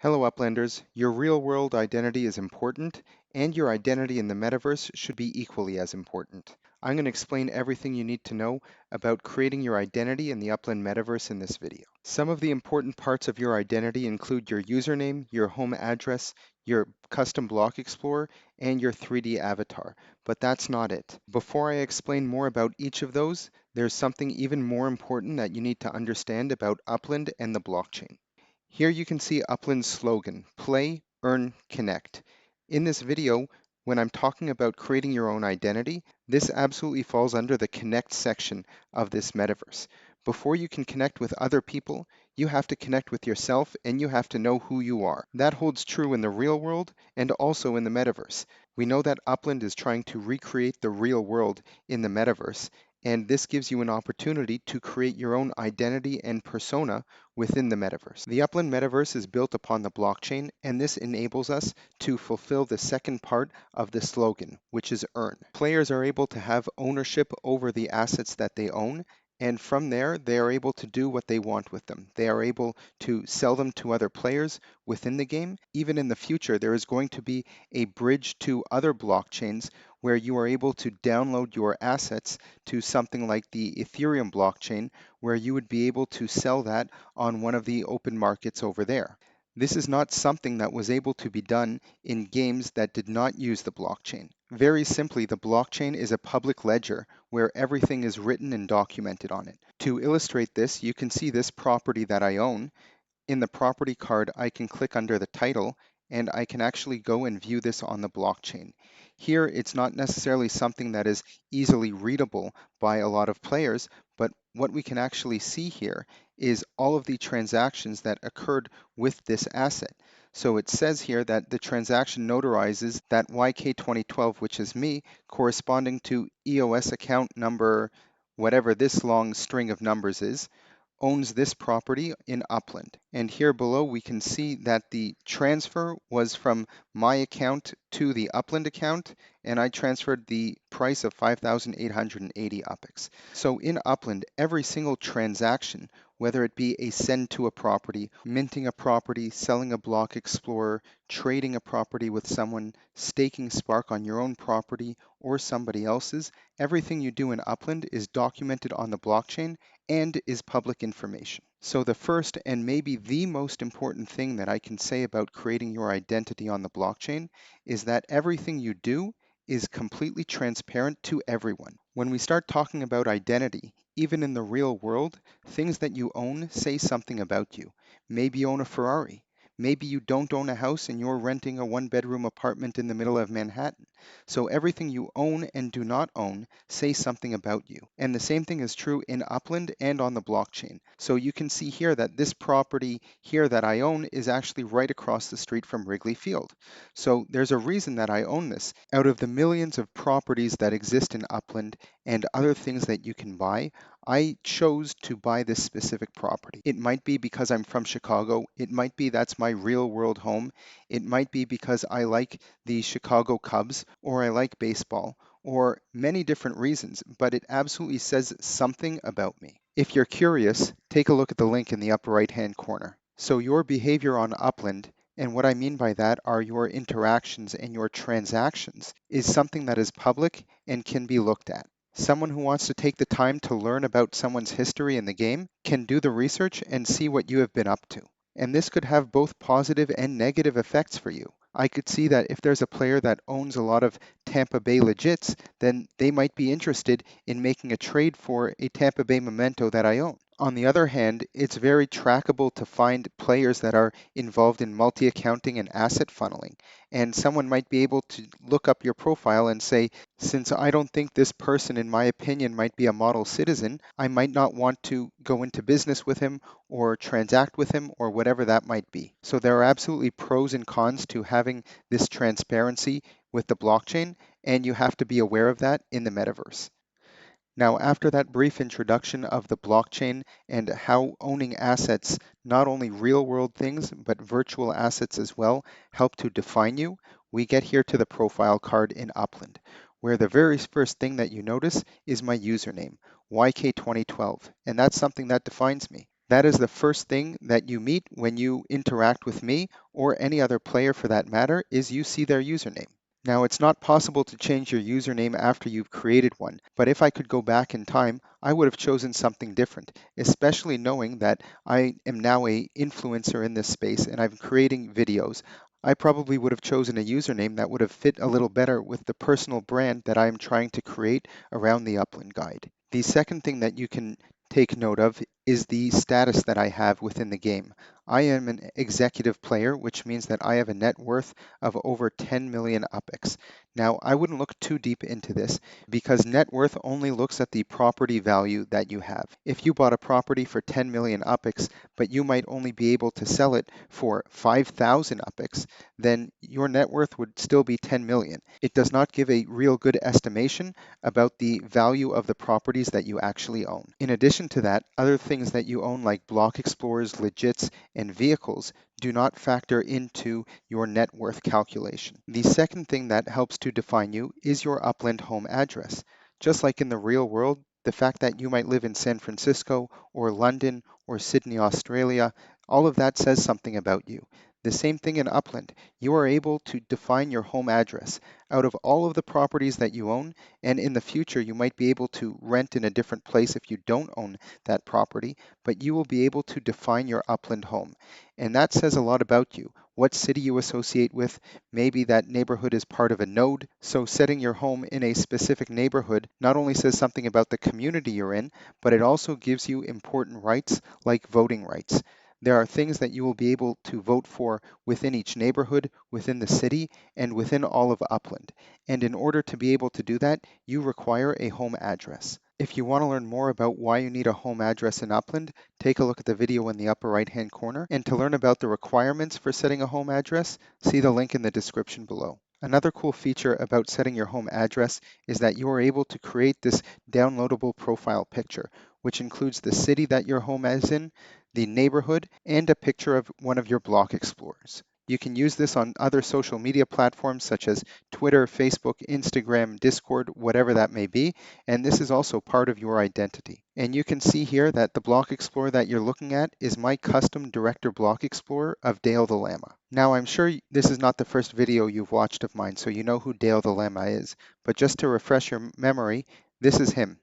Hello, Uplanders. Your real world identity is important, and your identity in the metaverse should be equally as important. I'm going to explain everything you need to know about creating your identity in the Upland Metaverse in this video. Some of the important parts of your identity include your username, your home address, your custom block explorer, and your 3D avatar. But that's not it. Before I explain more about each of those, there's something even more important that you need to understand about Upland and the blockchain. Here you can see Upland's slogan, Play, Earn, Connect. In this video, when I'm talking about creating your own identity, this absolutely falls under the Connect section of this metaverse. Before you can connect with other people, you have to connect with yourself and you have to know who you are. That holds true in the real world and also in the metaverse. We know that Upland is trying to recreate the real world in the metaverse, and this gives you an opportunity to create your own identity and persona within the metaverse. The Upland Metaverse is built upon the blockchain, and this enables us to fulfill the second part of the slogan, which is earn. Players are able to have ownership over the assets that they own, and from there, they are able to do what they want with them. They are able to sell them to other players within the game. Even in the future, there is going to be a bridge to other blockchains where you are able to download your assets to something like the Ethereum blockchain, where you would be able to sell that on one of the open markets over there. This is not something that was able to be done in games that did not use the blockchain. Very simply, the blockchain is a public ledger where everything is written and documented on it. To illustrate this, you can see this property that I own. In the property card, I can click under the title and I can actually go and view this on the blockchain. Here, it's not necessarily something that is easily readable by a lot of players, but what we can actually see here is all of the transactions that occurred with this asset. So it says here that the transaction notarizes that YK2012, which is me, corresponding to EOS account number, whatever this long string of numbers is, owns this property in Upland. And here below we can see that the transfer was from my account to the Upland account, and I transferred the price of 5,880 UPIX. So in Upland, every single transaction, whether it be a send to a property, minting a property, selling a block explorer, trading a property with someone, staking Spark on your own property or somebody else's, everything you do in Upland is documented on the blockchain and is public information. So the first and maybe the most important thing that I can say about creating your identity on the blockchain is that everything you do is completely transparent to everyone. When we start talking about identity, even in the real world, things that you own say something about you. Maybe you own a Ferrari. Maybe you don't own a house and you're renting a one-bedroom apartment in the middle of Manhattan. So everything you own and do not own say something about you. And the same thing is true in Upland and on the blockchain. So you can see here that this property here that I own is actually right across the street from Wrigley Field. So there's a reason that I own this. Out of the millions of properties that exist in Upland and other things that you can buy, I chose to buy this specific property. It might be because I'm from Chicago. It might be that's my real world home. It might be because I like the Chicago Cubs or I like baseball or many different reasons, but it absolutely says something about me. If you're curious, take a look at the link in the upper right hand corner. So your behavior on Upland, and what I mean by that are your interactions and your transactions, is something that is public and can be looked at. Someone who wants to take the time to learn about someone's history in the game can do the research and see what you have been up to. And this could have both positive and negative effects for you. I could see that if there's a player that owns a lot of Tampa Bay legits, then they might be interested in making a trade for a Tampa Bay memento that I own. On the other hand, it's very trackable to find players that are involved in multi-accounting and asset funneling. And someone might be able to look up your profile and say, since I don't think this person, in my opinion, might be a model citizen, I might not want to go into business with him or transact with him or whatever that might be. So there are absolutely pros and cons to having this transparency with the blockchain, and you have to be aware of that in the metaverse. Now, after that brief introduction of the blockchain and how owning assets, not only real world things, but virtual assets as well, help to define you, we get here to the profile card in Upland, where the very first thing that you notice is my username, YK2012, and that's something that defines me. That is the first thing that you meet when you interact with me or any other player for that matter, is you see their username. Now, it's not possible to change your username after you've created one, but if I could go back in time, I would have chosen something different, especially knowing that I am now a influencer in this space and I'm creating videos. I probably would have chosen a username that would have fit a little better with the personal brand that I am trying to create around the Upland Guide. The second thing that you can take note of is the status that I have within the game. I am an executive player, which means that I have a net worth of over 10 million UPIX. Now, I wouldn't look too deep into this because net worth only looks at the property value that you have. If you bought a property for 10 million UPIX, but you might only be able to sell it for 5,000 UPIX, then your net worth would still be 10 million. It does not give a real good estimation about the value of the properties that you actually own. In addition to that, other things that you own like block explorers, legits, and vehicles do not factor into your net worth calculation. The second thing that helps to define you is your upland home address. Just like in the real world, the fact that you might live in San Francisco or London or Sydney, Australia, all of that says something about you. The same thing in Upland. You are able to define your home address out of all of the properties that you own, and in the future, you might be able to rent in a different place if you don't own that property, but you will be able to define your upland home. And that says a lot about you. What city you associate with, maybe that neighborhood is part of a node. So setting your home in a specific neighborhood not only says something about the community you're in, but it also gives you important rights like voting rights. There are things that you will be able to vote for within each neighborhood, within the city, and within all of Upland. And in order to be able to do that, you require a home address. If you want to learn more about why you need a home address in Upland, take a look at the video in the upper right hand corner. And to learn about the requirements for setting a home address, see the link in the description below. Another cool feature about setting your home address is that you are able to create this downloadable profile picture, which includes the city that your home is in, the neighborhood, and a picture of one of your block explorers. You can use this on other social media platforms such as Twitter, Facebook, Instagram, Discord, whatever that may be, and this is also part of your identity. And you can see here that the block explorer that you're looking at is my custom director block explorer of Dale the Llama. Now, I'm sure this is not the first video you've watched of mine, so you know who Dale the Llama is, but just to refresh your memory, this is him.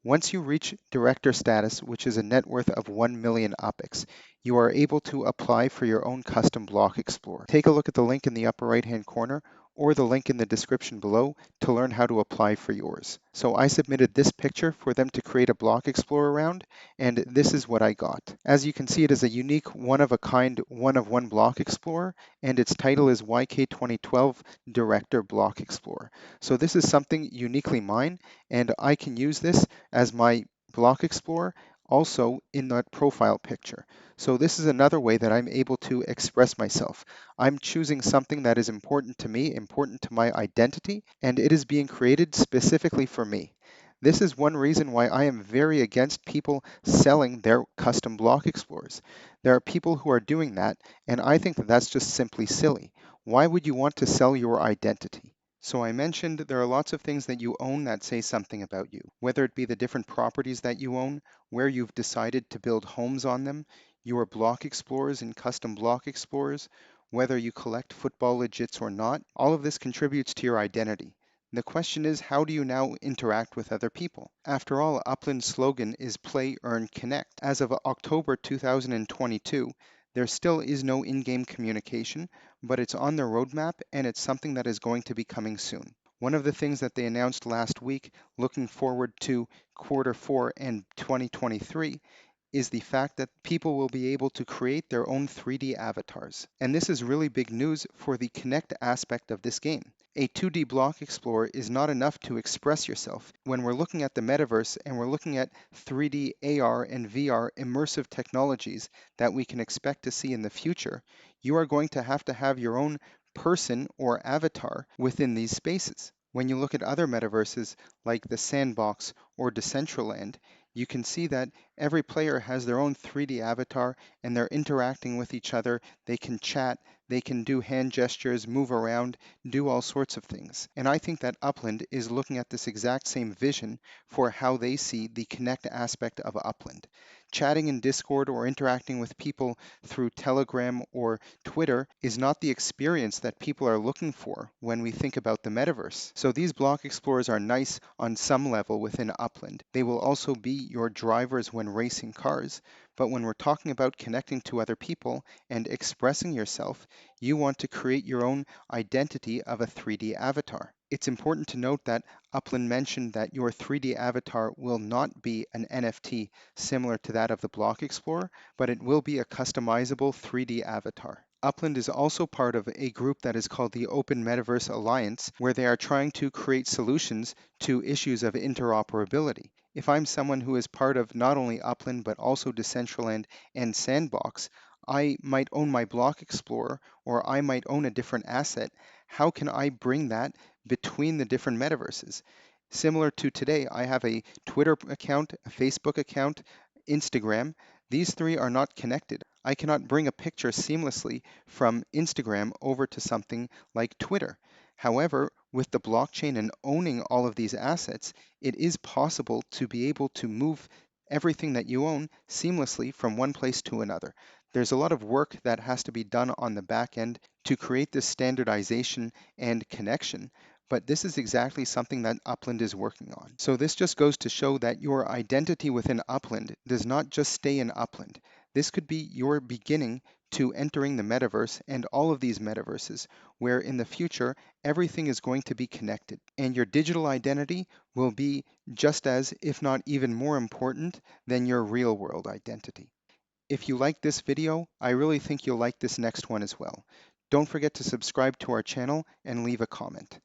Once you reach director status, which is a net worth of 1 million UPIX, you are able to apply for your own custom block explorer. Take a look at the link in the upper right hand corner or the link in the description below to learn how to apply for yours. So I submitted this picture for them to create a block explorer around, and this is what I got. As you can see, it is a unique one-of-a-kind one-of-one block explorer, and its title is YK 2012 Director Block Explorer. So this is something uniquely mine, and I can use this as my block explorer also in that profile picture. So this is another way that I'm able to express myself. I'm choosing something that is important to me, important to my identity, and it is being created specifically for me. This is one reason why I am very against people selling their custom block explorers. There are people who are doing that, and I think that that's just simply silly. Why would you want to sell your identity? So I mentioned there are lots of things that you own that say something about you, whether it be the different properties that you own, where you've decided to build homes on them, your block explorers and custom block explorers, whether you collect football legits or not. All of this contributes to your identity. The question is, how do you now interact with other people? After all, Upland's slogan is Play, Earn, Connect. As of October 2022, there still is no in-game communication, but it's on their roadmap and it's something that is going to be coming soon. One of the things that they announced last week, looking forward to quarter four and 2023, is the fact that people will be able to create their own 3D avatars. And this is really big news for the connect aspect of this game. A 2D block explorer is not enough to express yourself. When we're looking at the metaverse and we're looking at 3D AR and VR immersive technologies that we can expect to see in the future, you are going to have your own person or avatar within these spaces. When you look at other metaverses like the Sandbox or Decentraland, you can see that every player has their own 3D avatar and they're interacting with each other. They can chat, they can do hand gestures, move around, do all sorts of things. And I think that Upland is looking at this exact same vision for how they see the connect aspect of Upland. Chatting in Discord or interacting with people through Telegram or Twitter is not the experience that people are looking for when we think about the metaverse. So these block explorers are nice on some level within Upland. They will also be your drivers when racing cars. But when we're talking about connecting to other people and expressing yourself, you want to create your own identity of a 3D avatar. It's important to note that Upland mentioned that your 3D avatar will not be an NFT similar to that of the Block Explorer, but it will be a customizable 3D avatar. Upland is also part of a group that is called the Open Metaverse Alliance, where they are trying to create solutions to issues of interoperability. If I'm someone who is part of not only Upland but also Decentraland and Sandbox, I might own my Block Explorer or I might own a different asset. How can I bring that between the different metaverses? Similar to today, I have a Twitter account, a Facebook account, Instagram. These three are not connected. I cannot bring a picture seamlessly from Instagram over to something like Twitter. However, with the blockchain and owning all of these assets, it is possible to be able to move everything that you own seamlessly from one place to another. There's a lot of work that has to be done on the back end to create this standardization and connection, but this is exactly something that Upland is working on. So this just goes to show that your identity within Upland does not just stay in Upland. This could be your beginning to entering the metaverse and all of these metaverses, where in the future, everything is going to be connected. And your digital identity will be just as, if not even more important than your real world identity. If you like this video, I really think you'll like this next one as well. Don't forget to subscribe to our channel and leave a comment.